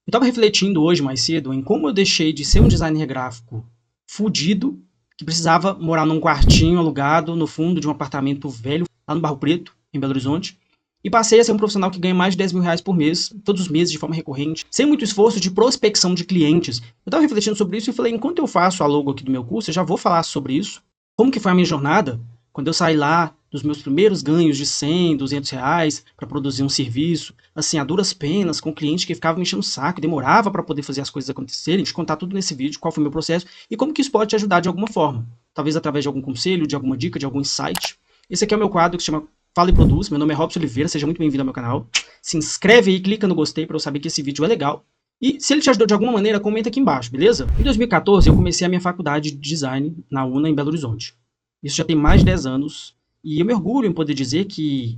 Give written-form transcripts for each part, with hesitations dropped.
Eu estava refletindo hoje mais cedo em como eu deixei de ser um designer gráfico fudido, que precisava morar num quartinho alugado no fundo de um apartamento velho, lá no Barro Preto, em Belo Horizonte, e passei a ser um profissional que ganha mais de 10 mil reais por mês, todos os meses, de forma recorrente, sem muito esforço de prospecção de clientes. Eu estava refletindo sobre isso e falei, enquanto eu faço a logo aqui do meu curso, eu já vou falar sobre isso, como que foi a minha jornada, quando eu saí lá dos meus primeiros ganhos de 100, 200 reais para produzir um serviço, assim, a duras penas, com cliente que ficava me enchendo o saco, demorava para poder fazer as coisas acontecerem, te contar tudo nesse vídeo, qual foi o meu processo e como que isso pode te ajudar de alguma forma. Talvez através de algum conselho, de alguma dica, de algum insight. Esse aqui é o meu quadro que se chama Fala e Produz. Meu nome é Robson Oliveira, seja muito bem-vindo ao meu canal. Se inscreve aí, clica no gostei para eu saber que esse vídeo é legal. E se ele te ajudou de alguma maneira, comenta aqui embaixo, beleza? Em 2014, eu comecei a minha faculdade de design na UNA, em Belo Horizonte. Isso já tem mais de 10 anos. E eu me orgulho em poder dizer que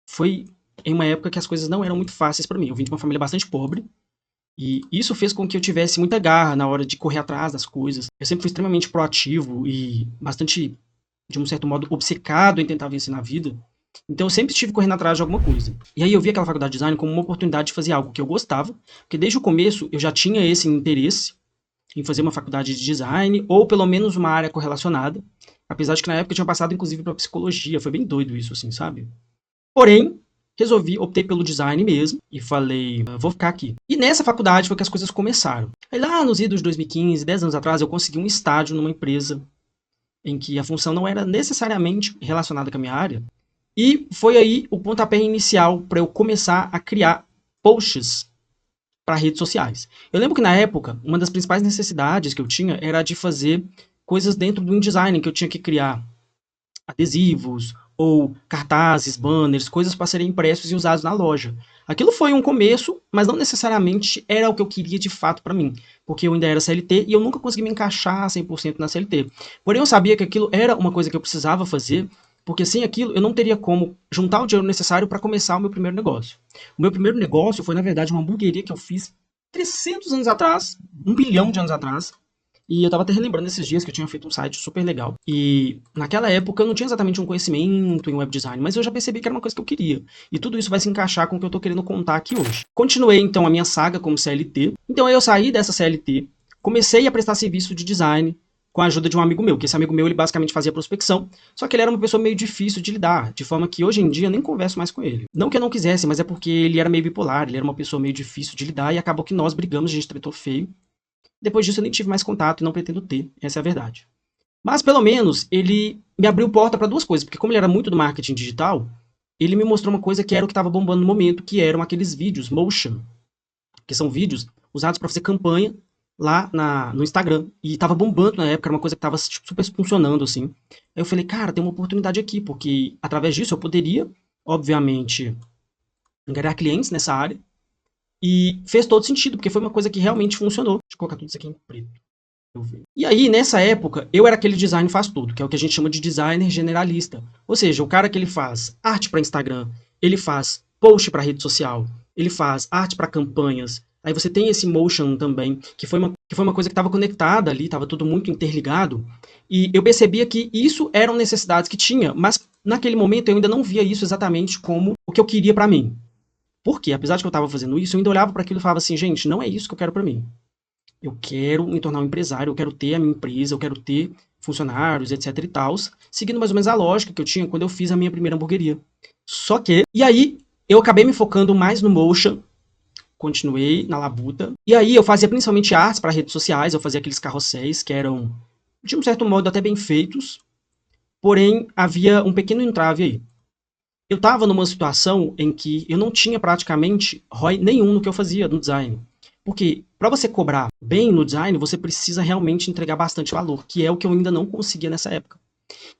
foi em uma época que as coisas não eram muito fáceis para mim. Eu vim de uma família bastante pobre, e isso fez com que eu tivesse muita garra na hora de correr atrás das coisas. Eu sempre fui extremamente proativo e bastante, de um certo modo, obcecado em tentar vencer na vida. Então eu sempre estive correndo atrás de alguma coisa. E aí eu vi aquela faculdade de design como uma oportunidade de fazer algo que eu gostava, porque desde o começo eu já tinha esse interesse em fazer uma faculdade de design, ou pelo menos uma área correlacionada. Apesar de que na época eu tinha passado, inclusive, para psicologia. Foi bem doido isso, assim, sabe? Porém, optei pelo design mesmo, e falei, vou ficar aqui. E nessa faculdade foi que as coisas começaram. Aí lá nos idos de 2015, 10 anos atrás, eu consegui um estágio numa empresa em que a função não era necessariamente relacionada com a minha área. E foi aí o pontapé inicial para eu começar a criar posts para redes sociais. Eu lembro que na época, uma das principais necessidades que eu tinha era de fazer coisas dentro do InDesign, que eu tinha que criar adesivos ou cartazes, banners, coisas para serem impressos e usados na loja. Aquilo foi um começo, mas não necessariamente era o que eu queria de fato para mim, porque eu ainda era CLT e eu nunca consegui me encaixar 100% na CLT. Porém, eu sabia que aquilo era uma coisa que eu precisava fazer, porque sem aquilo eu não teria como juntar o dinheiro necessário para começar o meu primeiro negócio. O meu primeiro negócio foi, na verdade, uma hamburgueria que eu fiz 300 anos atrás, 1 bilhão de anos atrás, e eu tava até relembrando esses dias que eu tinha feito um site super legal. E naquela época eu não tinha exatamente um conhecimento em web design, mas eu já percebi que era uma coisa que eu queria. E tudo isso vai se encaixar com o que eu tô querendo contar aqui hoje. Continuei então a minha saga como CLT. Então aí eu saí dessa CLT, comecei a prestar serviço de design com a ajuda de um amigo meu, que esse amigo meu ele basicamente fazia prospecção, só que ele era uma pessoa meio difícil de lidar, de forma que hoje em dia eu nem converso mais com ele. Não que eu não quisesse, mas é porque ele era meio bipolar, ele era uma pessoa meio difícil de lidar e acabou que nós brigamos, a gente tretou feio. Depois disso eu nem tive mais contato e não pretendo ter, essa é a verdade. Mas pelo menos ele me abriu porta para duas coisas, porque como ele era muito do marketing digital, ele me mostrou uma coisa que era o que estava bombando no momento, que eram aqueles vídeos motion, que são vídeos usados para fazer campanha lá no Instagram. E estava bombando na época, era uma coisa que estava tipo, super funcionando assim. Aí eu falei, cara, tem uma oportunidade aqui, porque através disso eu poderia, obviamente, ganhar clientes nessa área. E fez todo sentido, porque foi uma coisa que realmente funcionou. Deixa eu colocar tudo isso aqui em preto. E aí, nessa época, eu era aquele design faz tudo, que é o que a gente chama de designer generalista. Ou seja, o cara que ele faz arte para Instagram, ele faz post para rede social, ele faz arte para campanhas. Aí você tem esse motion também, que foi uma coisa que estava conectada ali, estava tudo muito interligado. E eu percebia que isso eram necessidades que tinha, mas naquele momento eu ainda não via isso exatamente como o que eu queria para mim. Porque, apesar de que eu estava fazendo isso, eu ainda olhava para aquilo e falava assim, gente, não é isso que eu quero para mim. Eu quero me tornar um empresário, eu quero ter a minha empresa, eu quero ter funcionários, etc e tal, seguindo mais ou menos a lógica que eu tinha quando eu fiz a minha primeira hamburgueria. Só que, e aí, eu acabei me focando mais no motion, continuei na labuta, e aí eu fazia principalmente artes para redes sociais, eu fazia aqueles carrosséis que eram, de um certo modo, até bem feitos, porém, havia um pequeno entrave aí. Eu estava numa situação em que eu não tinha praticamente ROI nenhum no que eu fazia no design. Porque para você cobrar bem no design, você precisa realmente entregar bastante valor, que é o que eu ainda não conseguia nessa época.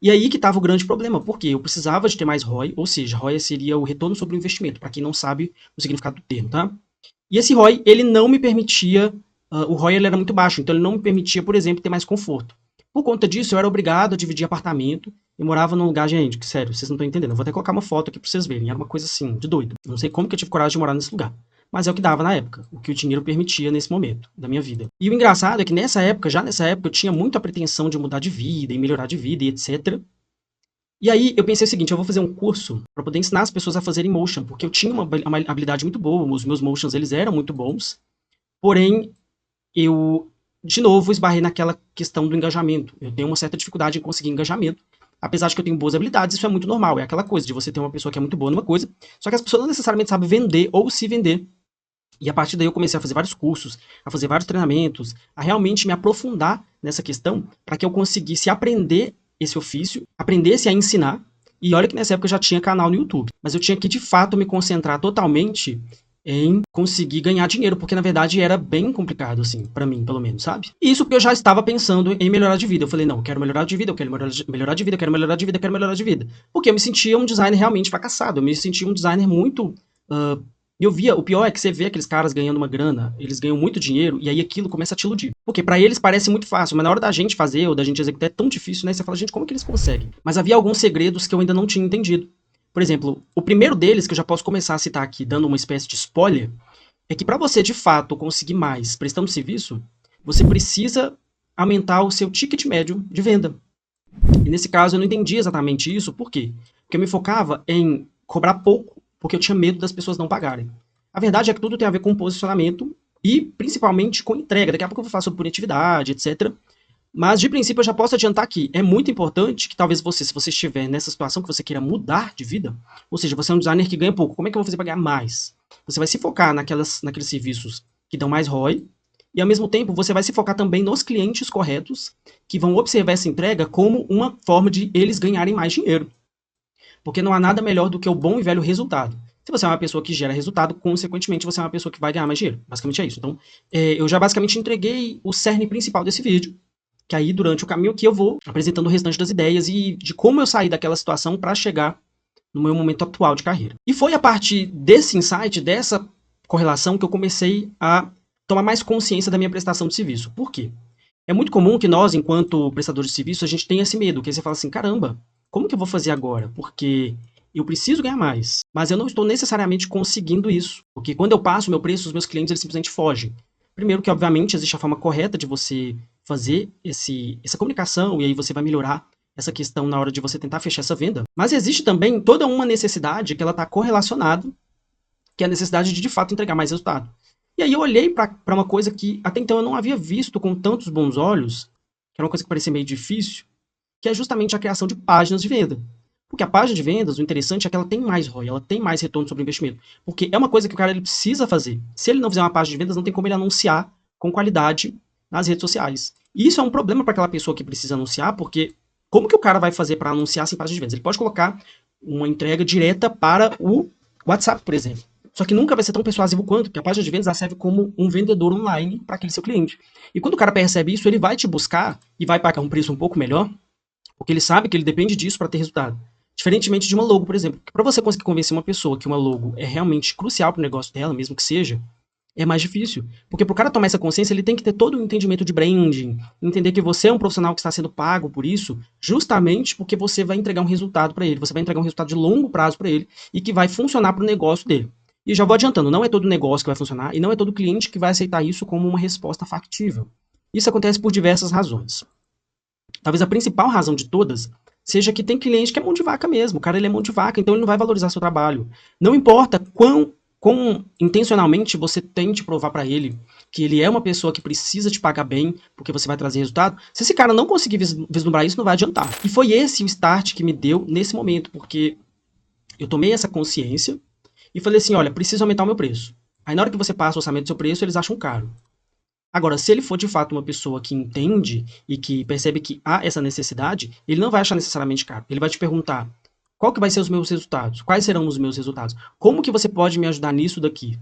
E aí que estava o grande problema, porque eu precisava de ter mais ROI, ou seja, ROI seria o retorno sobre o investimento, para quem não sabe o significado do termo, tá? E esse ROI, ele não me permitia, o ROI ele era muito baixo, então ele não me permitia, por exemplo, ter mais conforto. Por conta disso, eu era obrigado a dividir apartamento e morava num lugar, gente, que sério, vocês não estão entendendo. Eu vou até colocar uma foto aqui pra vocês verem. Era uma coisa assim, de doido. Eu não sei como que eu tive coragem de morar nesse lugar. Mas é o que dava na época, o que o dinheiro permitia nesse momento da minha vida. E o engraçado é que nessa época, já nessa época, eu tinha muita pretensão de mudar de vida e melhorar de vida e etc. E aí eu pensei o seguinte, eu vou fazer um curso para poder ensinar as pessoas a fazerem motion, porque eu tinha uma habilidade muito boa, os meus motions eles eram muito bons, Porém, eu, de novo, esbarrei naquela questão do engajamento. Eu tenho uma certa dificuldade em conseguir engajamento. Apesar de que eu tenho boas habilidades, isso é muito normal. É aquela coisa de você ter uma pessoa que é muito boa numa coisa, só que as pessoas não necessariamente sabem vender ou se vender. E a partir daí eu comecei a fazer vários cursos, a fazer vários treinamentos, a realmente me aprofundar nessa questão para que eu conseguisse aprender esse ofício, aprendesse a ensinar. E olha que nessa época eu já tinha canal no YouTube, mas eu tinha que de fato me concentrar totalmente em conseguir ganhar dinheiro, porque na verdade era bem complicado, assim, para mim, pelo menos, sabe? E isso porque eu já estava pensando em melhorar de vida. Eu falei, não, eu quero melhorar de vida, eu quero melhorar de vida, eu quero melhorar de vida, eu quero melhorar de vida. Porque eu me sentia um designer realmente fracassado, eu me sentia um designer muito eu via, o pior é que você vê aqueles caras ganhando uma grana, eles ganham muito dinheiro, e aí aquilo começa a te iludir. Porque pra eles parece muito fácil, mas na hora da gente fazer ou da gente executar é tão difícil, né? Você fala, gente, como que eles conseguem? Mas havia alguns segredos que eu ainda não tinha entendido. Por exemplo, o primeiro deles, que eu já posso começar a citar aqui, dando uma espécie de spoiler, é que para você de fato conseguir mais prestando serviço, você precisa aumentar o seu ticket médio de venda. E nesse caso eu não entendi exatamente isso, por quê? Porque eu me focava em cobrar pouco, porque eu tinha medo das pessoas não pagarem. A verdade é que tudo tem a ver com posicionamento e principalmente com entrega. Daqui a pouco eu vou falar sobre punitividade, etc. Mas de princípio eu já posso adiantar que é muito importante que talvez você, se você estiver nessa situação que você queira mudar de vida, ou seja, você é um designer que ganha pouco, como é que eu vou fazer para ganhar mais? Você vai se focar naqueles serviços que dão mais ROI, e ao mesmo tempo você vai se focar também nos clientes corretos, que vão observar essa entrega como uma forma de eles ganharem mais dinheiro. Porque não há nada melhor do que o bom e velho resultado. Se você é uma pessoa que gera resultado, consequentemente você é uma pessoa que vai ganhar mais dinheiro. Basicamente é isso. Então, eu já basicamente entreguei o cerne principal desse vídeo, que aí durante o caminho aqui eu vou apresentando o restante das ideias e de como eu saí daquela situação para chegar no meu momento atual de carreira. E foi a partir desse insight, dessa correlação, que eu comecei a tomar mais consciência da minha prestação de serviço. Por quê? É muito comum que nós, enquanto prestadores de serviço, a gente tenha esse medo, que aí você fala assim, caramba, como que eu vou fazer agora? Porque eu preciso ganhar mais, mas eu não estou necessariamente conseguindo isso, porque quando eu passo o meu preço, os meus clientes eles simplesmente fogem. Primeiro que, obviamente, existe a forma correta de você fazer essa comunicação, e aí você vai melhorar essa questão na hora de você tentar fechar essa venda. Mas existe também toda uma necessidade que ela está correlacionada, que é a necessidade de fato entregar mais resultado. E aí eu olhei para uma coisa que até então eu não havia visto com tantos bons olhos, que era uma coisa que parecia meio difícil, que é justamente a criação de páginas de venda. Porque a página de vendas, o interessante é que ela tem mais ROI, ela tem mais retorno sobre o investimento. Porque é uma coisa que o cara ele precisa fazer. Se ele não fizer uma página de vendas, não tem como ele anunciar com qualidade nas redes sociais. E isso é um problema para aquela pessoa que precisa anunciar, porque como que o cara vai fazer para anunciar sem página de vendas? Ele pode colocar uma entrega direta para o WhatsApp, por exemplo. Só que nunca vai ser tão persuasivo quanto, porque a página de vendas serve como um vendedor online para aquele seu cliente. E quando o cara percebe isso, ele vai te buscar e vai pagar um preço um pouco melhor, porque ele sabe que ele depende disso para ter resultado. Diferentemente de uma logo, por exemplo. Para você conseguir convencer uma pessoa que uma logo é realmente crucial para o negócio dela, mesmo que seja, é mais difícil. Porque para o cara tomar essa consciência, ele tem que ter todo o entendimento de branding, entender que você é um profissional que está sendo pago por isso, justamente porque você vai entregar um resultado para ele, você vai entregar um resultado de longo prazo para ele e que vai funcionar para o negócio dele. E já vou adiantando, não é todo negócio que vai funcionar e não é todo cliente que vai aceitar isso como uma resposta factível. Isso acontece por diversas razões. Talvez a principal razão de todas seja que tem cliente que é mão de vaca mesmo. O cara ele é mão de vaca, então ele não vai valorizar seu trabalho. Não importa quão intencionalmente você tente provar para ele que ele é uma pessoa que precisa te pagar bem, porque você vai trazer resultado, se esse cara não conseguir vislumbrar isso, não vai adiantar. E foi esse o start que me deu nesse momento, porque eu tomei essa consciência e falei assim, olha, preciso aumentar o meu preço. Aí na hora que você passa o orçamento do seu preço, eles acham caro. Agora, se ele for de fato uma pessoa que entende e que percebe que há essa necessidade, ele não vai achar necessariamente caro. Ele vai te perguntar: qual que vai ser os meus resultados? Quais serão os meus resultados? Como que você pode me ajudar nisso daqui?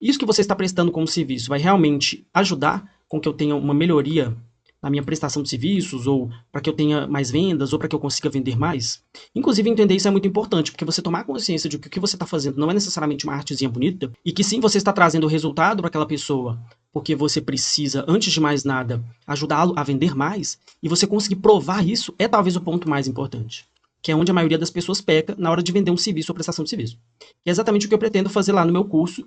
Isso que você está prestando como serviço vai realmente ajudar com que eu tenha uma melhoria na minha prestação de serviços, ou para que eu tenha mais vendas, ou para que eu consiga vender mais? Inclusive, entender isso é muito importante, porque você tomar consciência de que o que você está fazendo não é necessariamente uma artezinha bonita, e que sim, você está trazendo resultado para aquela pessoa, porque você precisa, antes de mais nada, ajudá-lo a vender mais, e você conseguir provar isso é talvez o ponto mais importante, que é onde a maioria das pessoas peca na hora de vender um serviço ou prestação de serviço. Que é exatamente o que eu pretendo fazer lá no meu curso,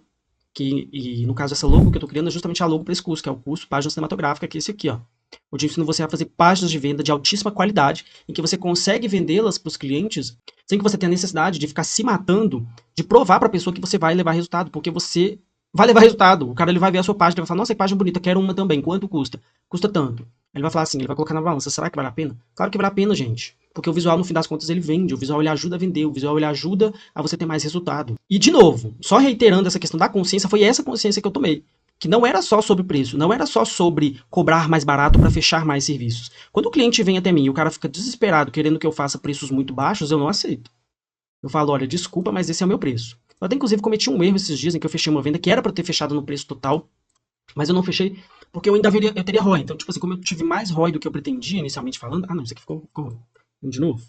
e no caso essa logo que eu estou criando é justamente a logo para esse curso, que é o curso Página Cinematográfica, que é esse aqui, ó. Onde eu ensino você a fazer páginas de venda de altíssima qualidade, em que você consegue vendê-las para os clientes sem que você tenha necessidade de ficar se matando, de provar para a pessoa que você vai levar resultado, porque você vai levar resultado. O cara ele vai ver a sua página, ele vai falar, nossa, que página bonita, quero uma também. Quanto custa? Custa tanto. Ele vai falar assim, ele vai colocar na balança, será que vale a pena? Claro que vale a pena, gente. Porque o visual, no fim das contas, ele vende. O visual, ele ajuda a vender. O visual, ele ajuda a você ter mais resultado. E, de novo, só reiterando essa questão da consciência, foi essa consciência que eu tomei. Que não era só sobre preço, não era só sobre cobrar mais barato para fechar mais serviços. Quando o cliente vem até mim e o cara fica desesperado querendo que eu faça preços muito baixos, eu não aceito. Eu falo, olha, desculpa, mas esse é o meu preço. Eu até, inclusive, cometi um erro esses dias em que eu fechei uma venda que era para ter fechado no preço total, mas eu não fechei porque eu teria ROI. Então, tipo assim, como eu tive mais ROI do que eu pretendia, inicialmente falando... Ah, não, isso aqui ficou de novo.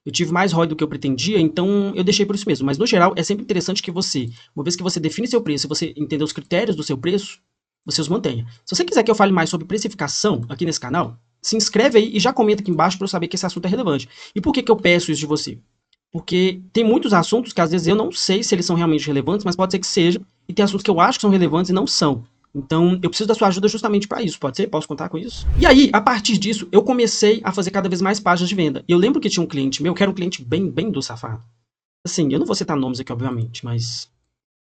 Eu tive mais ROI do que eu pretendia, então eu deixei por isso mesmo. Mas, no geral, é sempre interessante que você, uma vez que você define seu preço e você entender os critérios do seu preço, você os mantenha. Se você quiser que eu fale mais sobre precificação aqui nesse canal, se inscreve aí e já comenta aqui embaixo para eu saber que esse assunto é relevante. E por que eu peço isso de você? Porque tem muitos assuntos que às vezes eu não sei se eles são realmente relevantes, mas pode ser que sejam, e tem assuntos que eu acho que são relevantes e não são. Então, eu preciso da sua ajuda justamente para isso, pode ser? Posso contar com isso? E aí, a partir disso, eu comecei a fazer cada vez mais páginas de venda. E eu lembro que tinha um cliente meu, que era um cliente bem do safado. Assim, eu não vou citar nomes aqui, obviamente, mas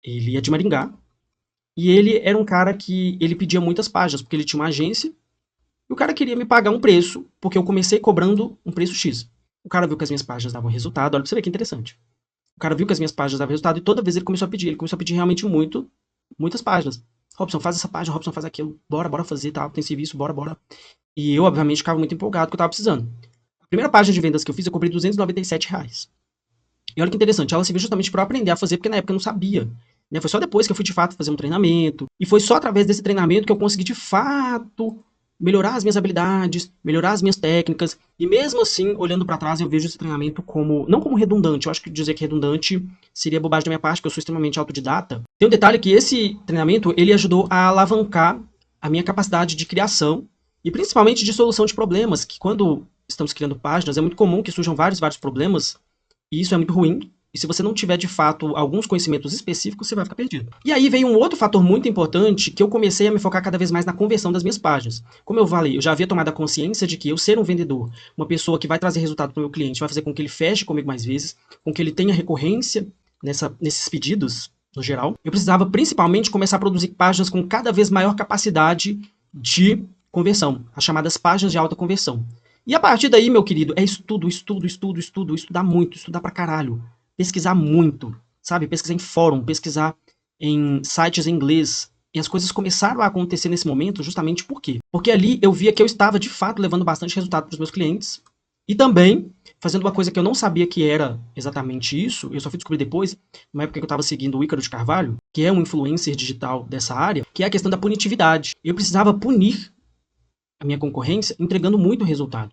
ele é de Maringá. E ele era um cara que ele pedia muitas páginas, porque ele tinha uma agência, e o cara queria me pagar um preço, porque eu comecei cobrando um preço X. O cara viu que as minhas páginas davam resultado, olha pra você ver que interessante. O cara viu que as minhas páginas davam resultado e toda vez ele começou a pedir realmente muitas páginas. Robson, faz essa página, Robson, faz aquilo, bora fazer, tal, tem serviço, bora. E eu, obviamente, ficava muito empolgado, porque eu tava precisando. A primeira página de vendas que eu fiz, eu cobrei R$ 297. E olha que interessante, ela serviu justamente para eu aprender a fazer, porque na época eu não sabia. Né? Foi só depois que eu fui, de fato, fazer um treinamento. E foi só através desse treinamento que eu consegui, de fato, melhorar as minhas habilidades, melhorar as minhas técnicas. E mesmo assim, olhando para trás, eu vejo esse treinamento como, não como redundante. Eu acho que dizer que redundante seria bobagem da minha parte, porque eu sou extremamente autodidata. Tem um detalhe que esse treinamento, ele ajudou a alavancar a minha capacidade de criação e principalmente de solução de problemas, que quando estamos criando páginas, é muito comum que surjam vários problemas, e isso é muito ruim. E se você não tiver, de fato, alguns conhecimentos específicos, você vai ficar perdido. E aí veio um outro fator muito importante, que eu comecei a me focar cada vez mais na conversão das minhas páginas. Como eu falei, eu já havia tomado a consciência de que eu ser um vendedor, uma pessoa que vai trazer resultado para o meu cliente, vai fazer com que ele feche comigo mais vezes, com que ele tenha recorrência nesses pedidos, no geral. Eu precisava, principalmente, começar a produzir páginas com cada vez maior capacidade de conversão, as chamadas páginas de alta conversão. E a partir daí, meu querido, é estudar muito, estudar pra caralho. Pesquisar muito, sabe? Pesquisar em fórum, pesquisar em sites em inglês. E as coisas começaram a acontecer nesse momento justamente por quê? Porque ali eu via que eu estava, de fato, levando bastante resultado para os meus clientes. E também fazendo uma coisa que eu não sabia que era exatamente isso, eu só fui descobrir depois, numa época que eu estava seguindo o Ícaro de Carvalho, que é um influencer digital dessa área, que é a questão da punitividade. Eu precisava punir a minha concorrência entregando muito resultado.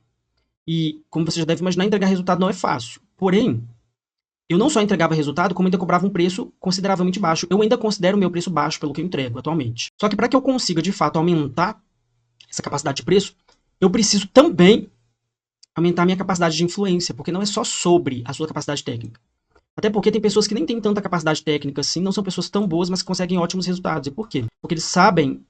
E, como você já deve imaginar, entregar resultado não é fácil. Porém, eu não só entregava resultado, como ainda cobrava um preço consideravelmente baixo. Eu ainda considero o meu preço baixo pelo que eu entrego atualmente. Só que para que eu consiga, de fato, aumentar essa capacidade de preço, eu preciso também aumentar a minha capacidade de influência, porque não é só sobre a sua capacidade técnica. Até porque tem pessoas que nem têm tanta capacidade técnica assim, não são pessoas tão boas, mas que conseguem ótimos resultados. E por quê? Porque eles sabem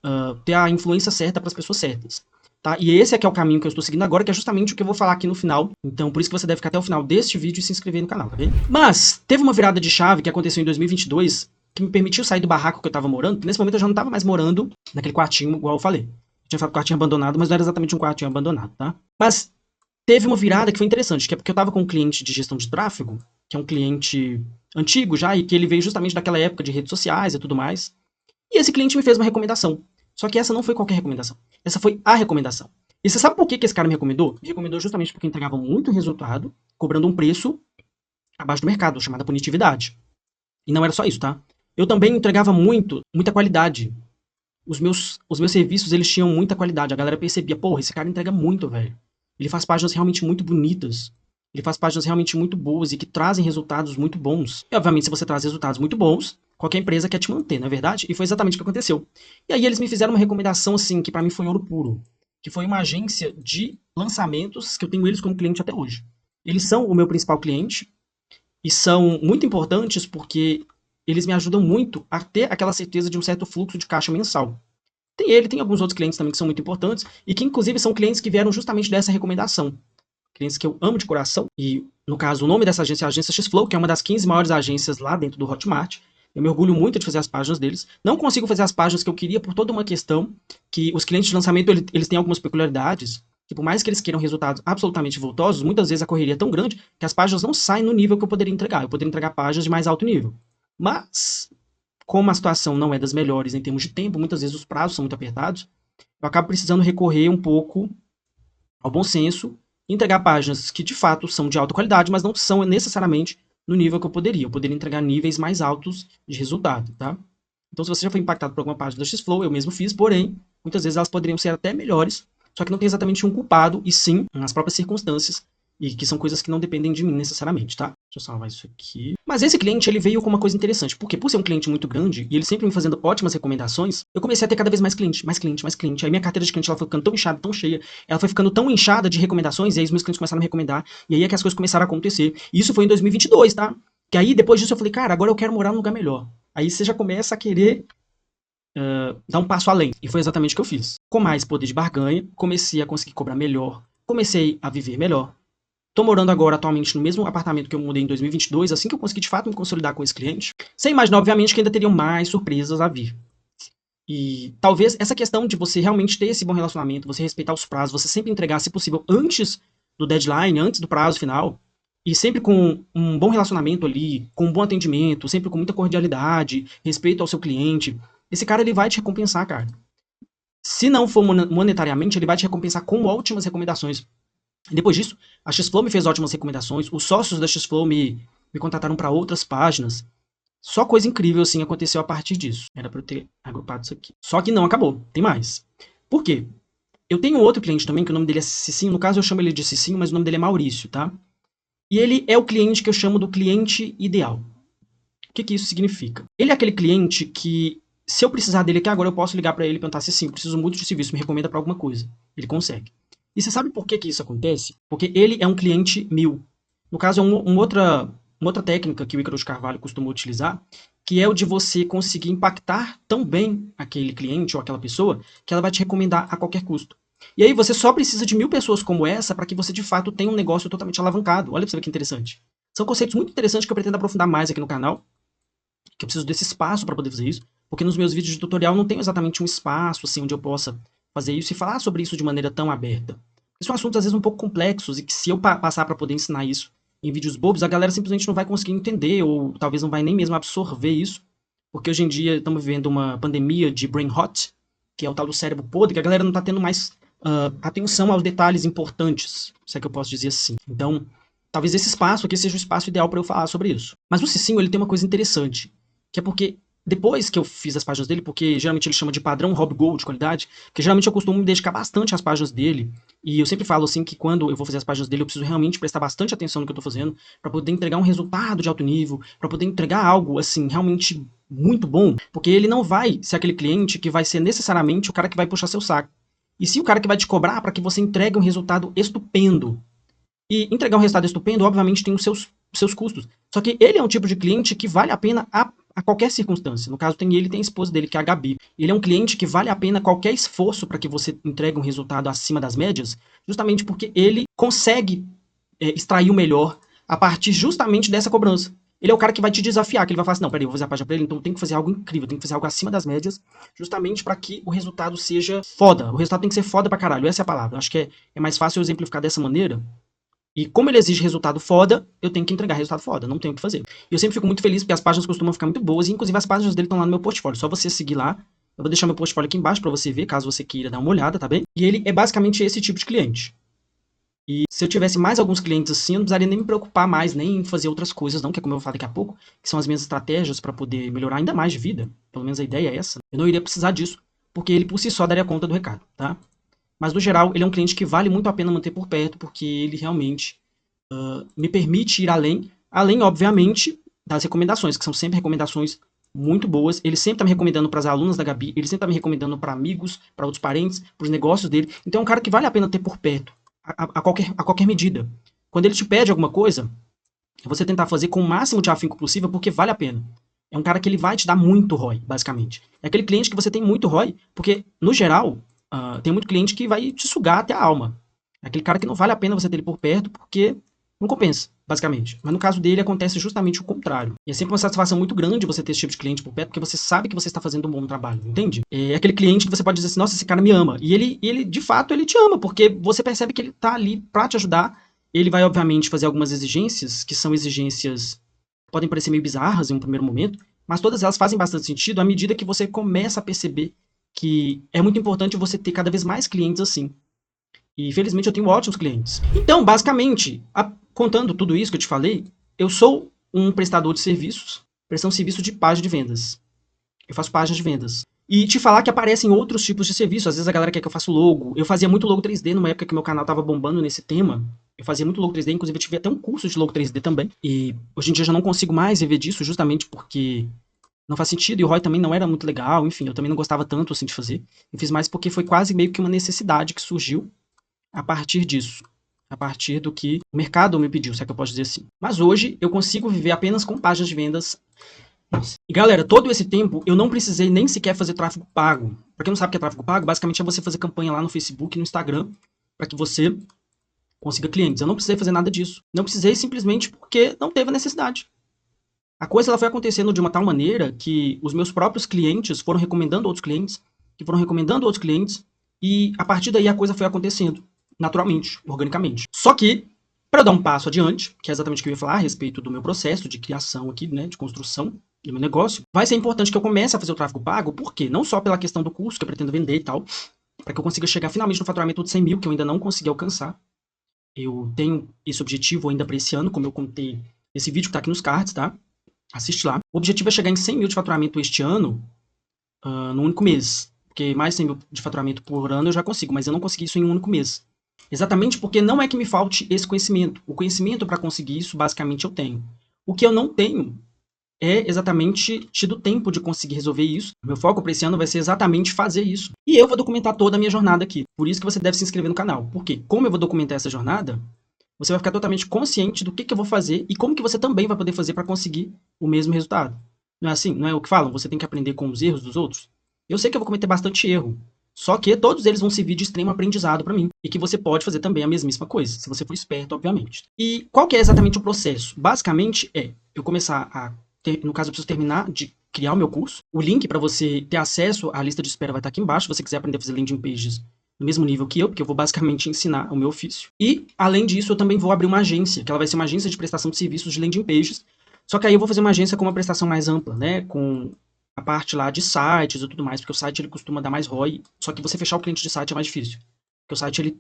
ter a influência certa para as pessoas certas. Tá? E esse aqui é o caminho que eu estou seguindo agora, que é justamente o que eu vou falar aqui no final. Então, por isso que você deve ficar até o final deste vídeo e se inscrever no canal, tá bem? Mas, teve uma virada de chave que aconteceu em 2022, que me permitiu sair do barraco que eu estava morando, porque nesse momento eu já não estava mais morando naquele quartinho, igual eu falei. Eu tinha falado quartinho abandonado, mas não era exatamente um quartinho abandonado, tá? Mas, teve uma virada que foi interessante, que é porque eu estava com um cliente de gestão de tráfego, que é um cliente antigo já, e que ele veio justamente daquela época de redes sociais e tudo mais. E esse cliente me fez uma recomendação. Só que essa não foi qualquer recomendação. Essa foi a recomendação. E você sabe por que esse cara me recomendou? Me recomendou justamente porque entregava muito resultado, cobrando um preço abaixo do mercado, chamada punitividade. E não era só isso, tá? Eu também entregava muita qualidade. Os meus serviços, eles tinham muita qualidade. A galera percebia, porra, esse cara entrega muito, velho. Ele faz páginas realmente muito bonitas. Ele faz páginas realmente muito boas e que trazem resultados muito bons. E, obviamente, se você traz resultados muito bons, qualquer empresa quer te manter, não é verdade? E foi exatamente o que aconteceu. E aí eles me fizeram uma recomendação, assim, que pra mim foi ouro puro. Que foi uma agência de lançamentos, que eu tenho eles como cliente até hoje. Eles são o meu principal cliente e são muito importantes porque eles me ajudam muito a ter aquela certeza de um certo fluxo de caixa mensal. Tem alguns outros clientes também que são muito importantes e que, inclusive, são clientes que vieram justamente dessa recomendação. Clientes que eu amo de coração. E, no caso, o nome dessa agência é a Agência Xflow, que é uma das 15 maiores agências lá dentro do Hotmart. Eu me orgulho muito de fazer as páginas deles. Não consigo fazer as páginas que eu queria por toda uma questão que os clientes de lançamento, eles têm algumas peculiaridades, que por mais que eles queiram resultados absolutamente vultosos, muitas vezes a correria é tão grande que as páginas não saem no nível que eu poderia entregar. Eu poderia entregar páginas de mais alto nível. Mas, como a situação não é das melhores em termos de tempo, muitas vezes os prazos são muito apertados, eu acabo precisando recorrer um pouco ao bom senso e entregar páginas que de fato são de alta qualidade, mas não são necessariamente no nível que eu poderia. Eu poderia entregar níveis mais altos de resultado, tá? Então, se você já foi impactado por alguma página da Xflow, eu mesmo fiz, porém, muitas vezes elas poderiam ser até melhores, só que não tem exatamente um culpado, e sim as próprias circunstâncias, e que são coisas que não dependem de mim necessariamente, tá? Deixa eu salvar isso aqui. Mas esse cliente, ele veio com uma coisa interessante, porque por ser um cliente muito grande, e ele sempre me fazendo ótimas recomendações, eu comecei a ter cada vez mais cliente, mais cliente, mais cliente. Aí minha carteira de cliente, ela foi ficando tão inchada, tão cheia, ela foi ficando tão inchada de recomendações, e aí os meus clientes começaram a me recomendar, e aí é que as coisas começaram a acontecer. E isso foi em 2022, tá? Que aí, depois disso, eu falei, cara, agora eu quero morar num lugar melhor. Aí você já começa a querer dar um passo além. E foi exatamente o que eu fiz. Com mais poder de barganha, comecei a conseguir cobrar melhor, comecei a viver melhor. Tô morando agora atualmente no mesmo apartamento que eu mudei em 2022, assim que eu consegui de fato me consolidar com esse cliente. Sem imaginar, obviamente, que ainda teriam mais surpresas a vir. E talvez essa questão de você realmente ter esse bom relacionamento, você respeitar os prazos, você sempre entregar, se possível, antes do deadline, antes do prazo final, e sempre com um bom relacionamento ali, com um bom atendimento, sempre com muita cordialidade, respeito ao seu cliente, esse cara ele vai te recompensar, cara. Se não for monetariamente, ele vai te recompensar com ótimas recomendações. Depois disso, a Xflow me fez ótimas recomendações, os sócios da Xflow me contrataram para outras páginas. Só coisa incrível assim aconteceu a partir disso. Era para eu ter agrupado isso aqui. Só que não acabou, tem mais. Por quê? Eu tenho outro cliente também, que o nome dele é Cicinho. No caso, eu chamo ele de Cicinho, mas o nome dele é Maurício, tá? E ele é o cliente que eu chamo do cliente ideal. O que isso significa? Ele é aquele cliente que, se eu precisar dele aqui agora, eu posso ligar para ele e perguntar assim, preciso muito de serviço, me recomenda para alguma coisa. Ele consegue. E você sabe por que isso acontece? Porque ele é um cliente mil. No caso, é uma outra técnica que o Ícaro de Carvalho costuma utilizar, que é o de você conseguir impactar tão bem aquele cliente ou aquela pessoa que ela vai te recomendar a qualquer custo. E aí você só precisa de 1000 pessoas como essa para que você de fato tenha um negócio totalmente alavancado. Olha pra você ver que interessante. São conceitos muito interessantes que eu pretendo aprofundar mais aqui no canal, que eu preciso desse espaço para poder fazer isso, porque nos meus vídeos de tutorial não tem exatamente um espaço assim onde eu possa fazer isso e falar sobre isso de maneira tão aberta. São assuntos às vezes um pouco complexos e que se eu passar para poder ensinar isso em vídeos bobos, a galera simplesmente não vai conseguir entender ou talvez não vai nem mesmo absorver isso, porque hoje em dia estamos vivendo uma pandemia de brain rot, que é o tal do cérebro podre, que a galera não está tendo mais atenção aos detalhes importantes, se é que eu posso dizer assim. Então, talvez esse espaço aqui seja o espaço ideal para eu falar sobre isso. Mas o Cicinho, ele tem uma coisa interessante, que é porque depois que eu fiz as páginas dele, porque geralmente ele chama de padrão Rob Gold de qualidade, porque geralmente eu costumo me dedicar bastante às páginas dele, e eu sempre falo assim que quando eu vou fazer as páginas dele, eu preciso realmente prestar bastante atenção no que eu tô fazendo, para poder entregar um resultado de alto nível, para poder entregar algo, assim, realmente muito bom, porque ele não vai ser aquele cliente que vai ser necessariamente o cara que vai puxar seu saco. E sim o cara que vai te cobrar para que você entregue um resultado estupendo. E entregar um resultado estupendo, obviamente, tem os seus custos. Só que ele é um tipo de cliente que vale a pena a qualquer circunstância. No caso, tem ele e tem a esposa dele, que é a Gabi. Ele é um cliente que vale a pena qualquer esforço para que você entregue um resultado acima das médias, justamente porque ele consegue extrair o melhor a partir justamente dessa cobrança. Ele é o cara que vai te desafiar, que ele vai falar assim, não, peraí, eu vou fazer a página pra ele, então tem que fazer algo incrível, tem que fazer algo acima das médias, justamente para que o resultado seja foda. O resultado tem que ser foda pra caralho, essa é a palavra. Eu acho que é mais fácil eu exemplificar dessa maneira. E como ele exige resultado foda, eu tenho que entregar resultado foda, não tenho o que fazer. E eu sempre fico muito feliz porque as páginas costumam ficar muito boas, e inclusive as páginas dele estão lá no meu portfólio. Só você seguir lá. Eu vou deixar meu portfólio aqui embaixo para você ver, caso você queira dar uma olhada, tá bem? E ele é basicamente esse tipo de cliente. E se eu tivesse mais alguns clientes assim, eu não precisaria nem me preocupar mais, nem em fazer outras coisas, não, que é como eu vou falar daqui a pouco, que são as minhas estratégias para poder melhorar ainda mais de vida. Pelo menos a ideia é essa. Eu não iria precisar disso, porque ele por si só daria conta do recado, tá? Mas no geral, ele é um cliente que vale muito a pena manter por perto, porque ele realmente me permite ir além, obviamente, das recomendações, que são sempre recomendações muito boas. Ele sempre está me recomendando para as alunas da Gabi, ele sempre está me recomendando para amigos, para outros parentes, para os negócios dele. Então é um cara que vale a pena ter por perto, a qualquer medida. Quando ele te pede alguma coisa, você tentar fazer com o máximo de afinco possível, porque vale a pena. É um cara que ele vai te dar muito ROI, basicamente. É aquele cliente que você tem muito ROI, porque, no geral, tem muito cliente que vai te sugar até a alma. É aquele cara que não vale a pena você ter ele por perto, porque não compensa. basicamente. Mas no caso dele acontece justamente o contrário. E é sempre uma satisfação muito grande você ter esse tipo de cliente por perto, porque você sabe que você está fazendo um bom trabalho, entende? É aquele cliente que você pode dizer assim, nossa, esse cara me ama. E ele de fato, ele te ama, porque você percebe que ele tá ali pra te ajudar. Ele vai, obviamente, fazer algumas exigências, que são exigências que podem parecer meio bizarras em um primeiro momento, mas todas elas fazem bastante sentido à medida que você começa a perceber que é muito importante você ter cada vez mais clientes assim. E felizmente eu tenho ótimos clientes. Então, basicamente, contando tudo isso que eu te falei, eu sou um prestador de serviços, prestação de serviço de página de vendas. Eu faço páginas de vendas. E te falar que aparecem outros tipos de serviço. Às vezes a galera quer que eu faça logo. Eu fazia muito logo 3D numa época que meu canal tava bombando nesse tema. Eu fazia muito logo 3D, inclusive eu tive até um curso de logo 3D também. E hoje em dia eu já não consigo mais viver disso, justamente porque não faz sentido, e o ROI também não era muito legal, enfim, eu também não gostava tanto assim de fazer. Eu fiz mais porque foi quase meio que uma necessidade que surgiu a partir disso. A partir do que o mercado me pediu, se é que eu posso dizer assim. Mas hoje eu consigo viver apenas com páginas de vendas. E galera, todo esse tempo eu não precisei nem sequer fazer tráfego pago. Pra quem não sabe o que é tráfego pago, basicamente é você fazer campanha lá no Facebook e no Instagram para que você consiga clientes. Eu não precisei fazer nada disso. Não precisei simplesmente porque não teve a necessidade. A coisa ela foi acontecendo de uma tal maneira que os meus próprios clientes foram recomendando outros clientes, que foram recomendando outros clientes, e a partir daí a coisa foi acontecendo naturalmente, organicamente. Só que, para eu dar um passo adiante, que é exatamente o que eu ia falar a respeito do meu processo de criação aqui, né, de construção do meu negócio, vai ser importante que eu comece a fazer o tráfego pago, por quê? Não só pela questão do curso que eu pretendo vender e tal, para que eu consiga chegar finalmente no faturamento de 100 mil, que eu ainda não consegui alcançar. Eu tenho esse objetivo ainda para esse ano, como eu contei nesse vídeo que está aqui nos cards, tá? Assiste lá. O objetivo é chegar em 100 mil de faturamento este ano, num único mês. Porque mais 100 mil de faturamento por ano eu já consigo, mas eu não consegui isso em um único mês. Exatamente porque não é que me falte esse conhecimento. O conhecimento para conseguir isso, basicamente, eu tenho. O que eu não tenho é exatamente tido tempo de conseguir resolver isso. Meu foco para esse ano vai ser exatamente fazer isso. E eu vou documentar toda a minha jornada aqui. Por isso que você deve se inscrever no canal. Porque como eu vou documentar essa jornada, você vai ficar totalmente consciente do que eu vou fazer e como que você também vai poder fazer para conseguir o mesmo resultado. Não é assim? Não é o que falam? Você tem que aprender com os erros dos outros? Eu sei que eu vou cometer bastante erro, só que todos eles vão servir de extremo aprendizado para mim e que você pode fazer também a mesmíssima coisa, se você for esperto, obviamente. E qual que é exatamente o processo? Basicamente eu começar no caso eu preciso terminar de criar o meu curso. O link para você ter acesso à lista de espera vai estar aqui embaixo, se você quiser aprender a fazer landing pages no mesmo nível que eu, porque eu vou basicamente ensinar o meu ofício. E, além disso, eu também vou abrir uma agência, que ela vai ser uma agência de prestação de serviços de landing pages, só que aí eu vou fazer uma agência com uma prestação mais ampla, né, com a parte lá de sites e tudo mais, porque o site ele costuma dar mais ROI, só que você fechar o cliente de site é mais difícil. Porque o site ele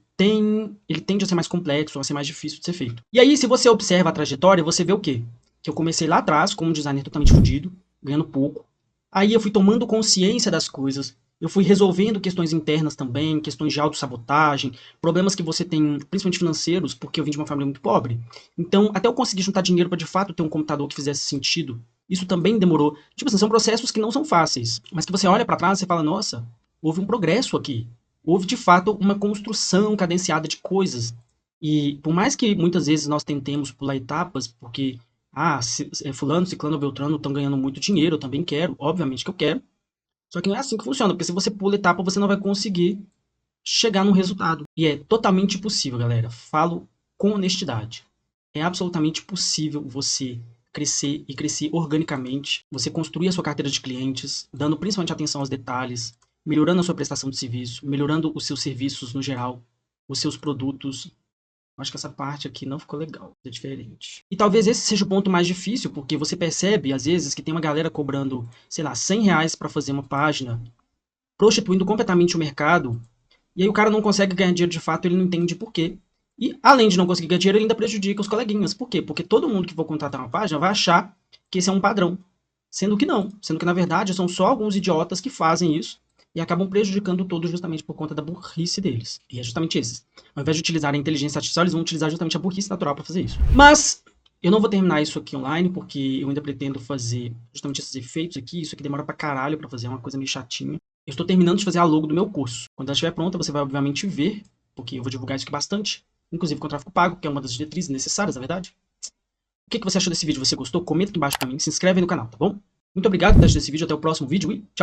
tende a ser mais complexo, a ser mais difícil de ser feito. E aí, se você observa a trajetória, você vê o quê? Que eu comecei lá atrás como um designer totalmente fodido, ganhando pouco. Aí eu fui tomando consciência das coisas, eu fui resolvendo questões internas também, questões de autossabotagem, problemas que você tem, principalmente financeiros, porque eu vim de uma família muito pobre. Então, até eu conseguir juntar dinheiro para de fato ter um computador que fizesse sentido, isso também demorou. Tipo assim, são processos que não são fáceis, mas que você olha para trás e fala, nossa, houve um progresso aqui. Houve, de fato, uma construção cadenciada de coisas. E por mais que muitas vezes nós tentemos pular etapas, porque, fulano, ciclano, beltrano estão ganhando muito dinheiro, eu também quero, obviamente que eu quero. Só que não é assim que funciona, porque se você pula etapa, você não vai conseguir chegar num resultado. E é totalmente possível, galera. Falo com honestidade. É absolutamente possível você crescer e crescer organicamente, você construir a sua carteira de clientes, dando principalmente atenção aos detalhes, melhorando a sua prestação de serviço, melhorando os seus serviços no geral, os seus produtos. Acho que essa parte aqui não ficou legal, é diferente. E talvez esse seja o ponto mais difícil, porque você percebe, às vezes, que tem uma galera cobrando, sei lá, 100 reais para fazer uma página, prostituindo completamente o mercado, e aí o cara não consegue ganhar dinheiro de fato, ele não entende por quê. E, além de não conseguir ganhar dinheiro, ele ainda prejudica os coleguinhas. Por quê? Porque todo mundo que for contratar uma página vai achar que esse é um padrão. Sendo que não. Sendo que, na verdade, são só alguns idiotas que fazem isso e acabam prejudicando todos justamente por conta da burrice deles. E é justamente esses. Ao invés de utilizar a inteligência artificial, eles vão utilizar justamente a burrice natural para fazer isso. Mas eu não vou terminar isso aqui online, porque eu ainda pretendo fazer justamente esses efeitos aqui. Isso aqui demora pra caralho pra fazer, é uma coisa meio chatinha. Eu estou terminando de fazer a logo do meu curso. Quando ela estiver pronta, você vai obviamente ver, porque eu vou divulgar isso aqui bastante, inclusive com o tráfego pago, que é uma das diretrizes necessárias, na verdade. O que você achou desse vídeo? Você gostou? Comenta aqui embaixo pra mim, se inscreve aí no canal, tá bom? Muito obrigado por ter assistido esse vídeo, até o próximo vídeo e tchau!